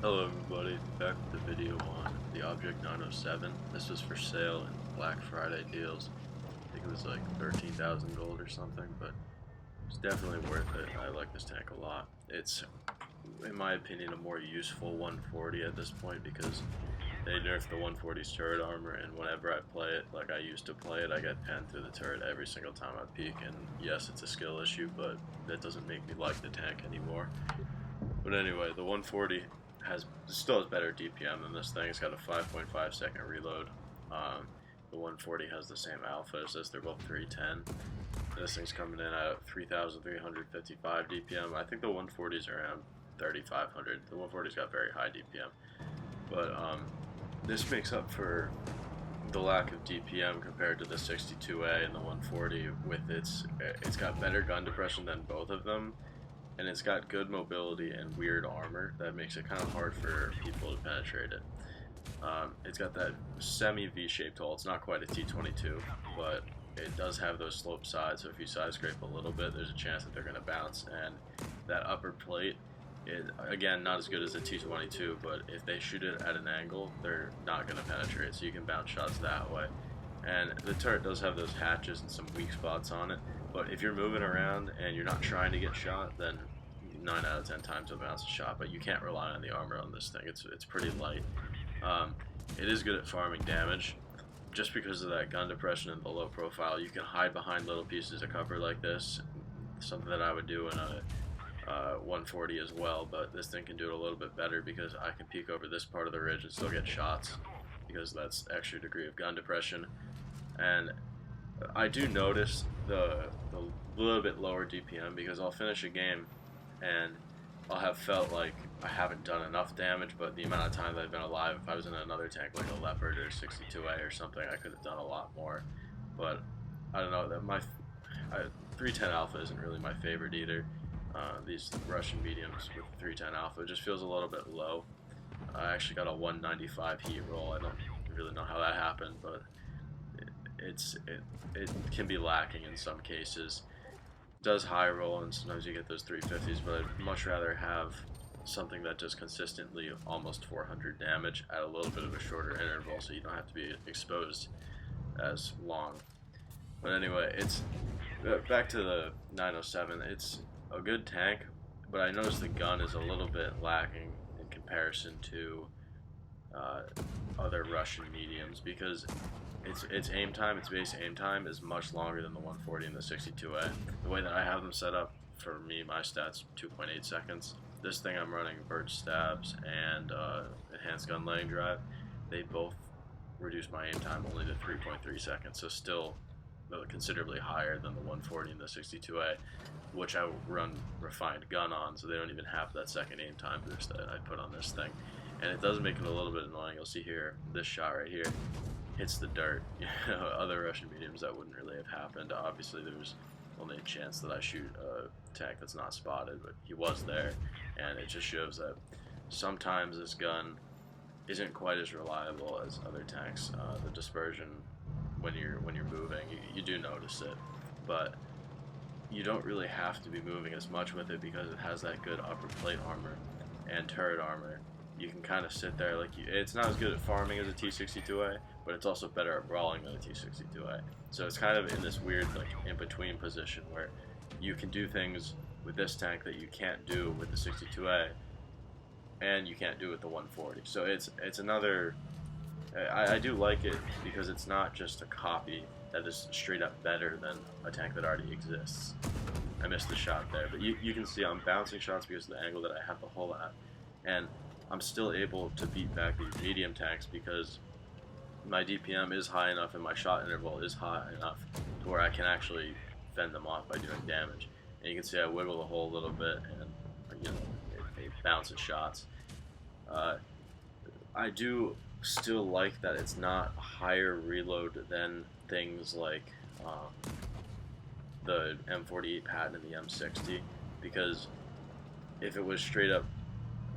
Hello everybody, back with the video on the Object 907. This was for sale in Black Friday deals. I think it was like 13,000 gold or something, but it's definitely worth it. I like this tank a lot. It's, in my opinion, a more useful 140 at this point because they nerfed the 140's turret armor, and whenever I play it, like I used to play it, I get penned through the turret every single time I peek, and yes, it's a skill issue, but that doesn't make me like the tank anymore. But anyway, the 140 still has better DPM than this thing. It's got a 5.5 second reload. The 140 has the same alpha as this. They're both 310. This thing's coming in at 3,355 DPM. I think the 140 is around 3,500. The 140's got very high DPM. But this makes up for the lack of DPM compared to the 62A and the 140 with it's got better gun depression than both of them. And it's got good mobility and weird armor that makes it kind of hard for people to penetrate it. It's got that semi V-shaped hull. It's not quite a T-22, but it does have those sloped sides, so if you side scrape a little bit, there's a chance that they're going to bounce. And that upper plate is, again, not as good as a T-22, but if they shoot it at an angle, they're not going to penetrate, so you can bounce shots that way. And the turret does have those hatches and some weak spots on it, but if you're moving around and you're not trying to get shot, then 9 out of 10 times you'll bounce a shot, but you can't rely on the armor on this thing. It's pretty light. It is good at farming damage. Just because of that gun depression and the low profile, you can hide behind little pieces of cover like this, something that I would do in a 140 as well, but this thing can do it a little bit better because I can peek over this part of the ridge and still get shots because that's extra degree of gun depression. And I do notice the little bit lower DPM because I'll finish a game and I'll have felt like I haven't done enough damage, but the amount of time that I've been alive, if I was in another tank like a Leopard or 62A or something, I could have done a lot more. But I don't know, that 310 Alpha isn't really my favorite either. These Russian mediums with 310 Alpha just feels a little bit low. I actually got a 195 heat roll. I don't really know how that happened, but it can be lacking in some cases. Does high roll and sometimes you get those 350s, but I'd much rather have something that does consistently almost 400 damage at a little bit of a shorter interval so you don't have to be exposed as long. But anyway, it's back to the 907. It's a good tank, but I noticed the gun is a little bit lacking in comparison to other Russian mediums because its aim time, its base aim time is much longer than the 140 and the 62A. The way that I have them set up, for me, my stats, 2.8 seconds. This thing I'm running birch stabs and enhanced gun laying drive. They both reduce my aim time only to 3.3 seconds, so still considerably higher than the 140 and the 62A, which I run refined gun on, so they don't even have that second aim time boost that I put on this thing. And it does make it a little bit annoying. You'll see here, this shot right here hits the dirt. Other Russian mediums that wouldn't really have happened. Obviously there's only a chance that I shoot a tank that's not spotted, but he was there, and it just shows that sometimes this gun isn't quite as reliable as other tanks. The dispersion when you're moving, you do notice it, but you don't really have to be moving as much with it because it has that good upper plate armor and turret armor. You can kind of sit there like it's not as good at farming as a T-62A, but it's also better at brawling than a T-62A. So it's kind of in this weird like in-between position where you can do things with this tank that you can't do with the 62A, and you can't do with the 140. So it's another. I do like it because it's not just a copy that is straight up better than a tank that already exists. I missed the shot there, but you can see I'm bouncing shots because of the angle that I have the hull at, and I'm still able to beat back these medium tanks because my DPM is high enough and my shot interval is high enough to where I can actually fend them off by doing damage. And you can see I wiggle the hole a little bit, and it bounces shots. I do still like that it's not a higher reload than things like the M48 pattern and the M60, because if it was straight up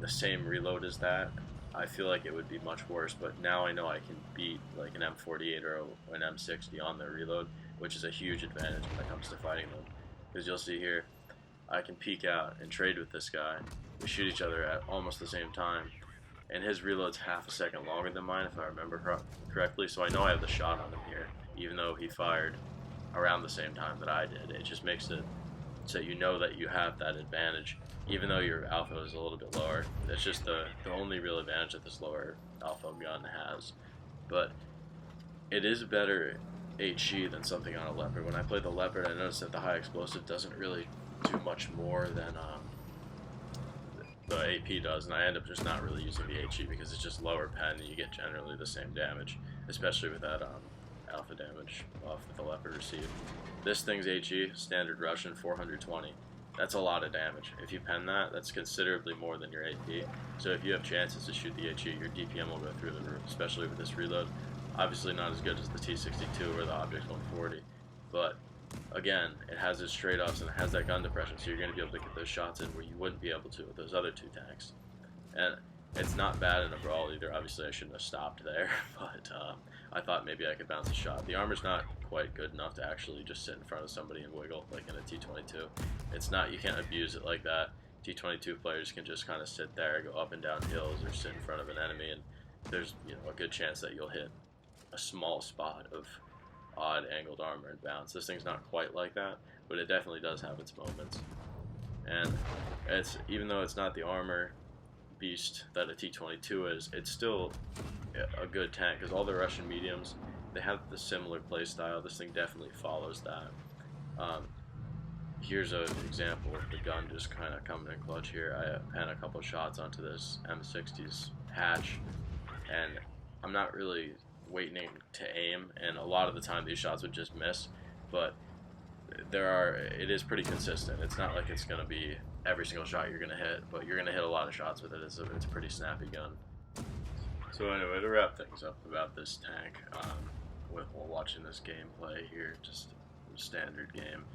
the same reload as that, I feel like it would be much worse. But now I know I can beat like an M48 or an M60 on their reload, which is a huge advantage when it comes to fighting them. Because you'll see here, I can peek out and trade with this guy. We shoot each other at almost the same time, and his reload's half a second longer than mine, if I remember correctly, so I know I have the shot on him here, even though he fired around the same time that I did. It just makes it so you know that you have that advantage, even though your alpha is a little bit lower. It's just the only real advantage that this lower alpha gun has. But it is a better HE than something on a Leopard. When I played the Leopard, I noticed that the high explosive doesn't really do much more than the AP does, and I end up just not really using the HE because it's just lower pen and you get generally the same damage, especially with that alpha damage off that the Leopard received. This thing's HE, standard Russian, 420. That's a lot of damage. If you pen that, that's considerably more than your AP. So if you have chances to shoot the HE, your DPM will go through the roof, especially with this reload. Obviously not as good as the T62 or the Object 140, but again, it has its trade-offs and it has that gun depression, so you're going to be able to get those shots in where you wouldn't be able to with those other two tanks. And it's not bad in a brawl either. Obviously I shouldn't have stopped there, but I thought maybe I could bounce a shot. The armor's not quite good enough to actually just sit in front of somebody and wiggle like in a T22. It's not, you can't abuse it like that. T22 players can just kind of sit there, go up and down hills, or sit in front of an enemy, and there's, you know, a good chance that you'll hit a small spot of odd angled armor and bounce. This thing's not quite like that, but it definitely does have its moments. And it's, even though it's not the armor beast that a T22 is, it's still a good tank because all the Russian mediums, they have the similar play style. This thing definitely follows that. Here's an example of the gun just kind of coming in clutch here. I pen a couple shots onto this M60's hatch, and I'm not really waiting to aim, and a lot of the time these shots would just miss, but it is pretty consistent. It's not like it's going to be every single shot you're going to hit, but you're going to hit a lot of shots with it. It's a pretty snappy gun. So anyway, to wrap things up about this tank, while watching this gameplay here, just a standard game,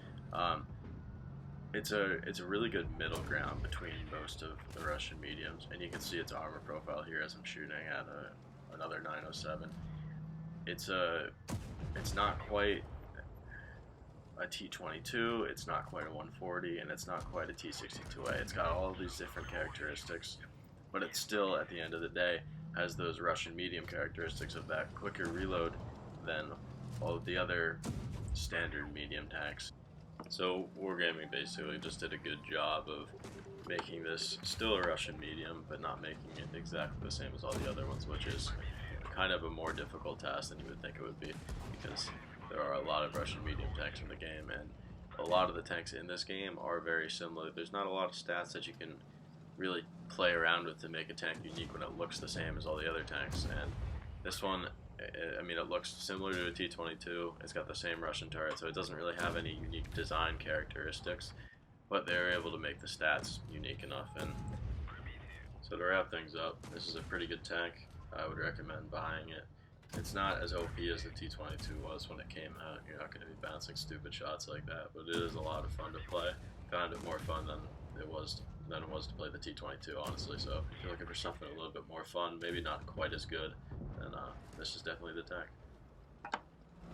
it's a really good middle ground between most of the Russian mediums, and you can see its armor profile here as I'm shooting at another 907. It's not quite a T22, it's not quite a 140, and it's not quite a T62A. It's got all of these different characteristics, but it still, at the end of the day, has those Russian medium characteristics of that quicker reload than all of the other standard medium tanks. So Wargaming basically just did a good job of making this still a Russian medium, but not making it exactly the same as all the other ones, which is kind of a more difficult task than you would think it would be, because there are a lot of Russian medium tanks in the game, and a lot of the tanks in this game are very similar. There's not a lot of stats that you can really play around with to make a tank unique when it looks the same as all the other tanks, and this one, I mean, it looks similar to a T22. It's got the same Russian turret, so it doesn't really have any unique design characteristics, but they're able to make the stats unique enough. And so to wrap things up, this is a pretty good tank. I would recommend buying it. It's not as OP as the T22 was when it came out. You're not going to be bouncing stupid shots like that, but it is a lot of fun to play. Found it more fun than it was to play the T22, honestly. So if you're looking for something a little bit more fun, maybe not quite as good, then this is definitely the tank.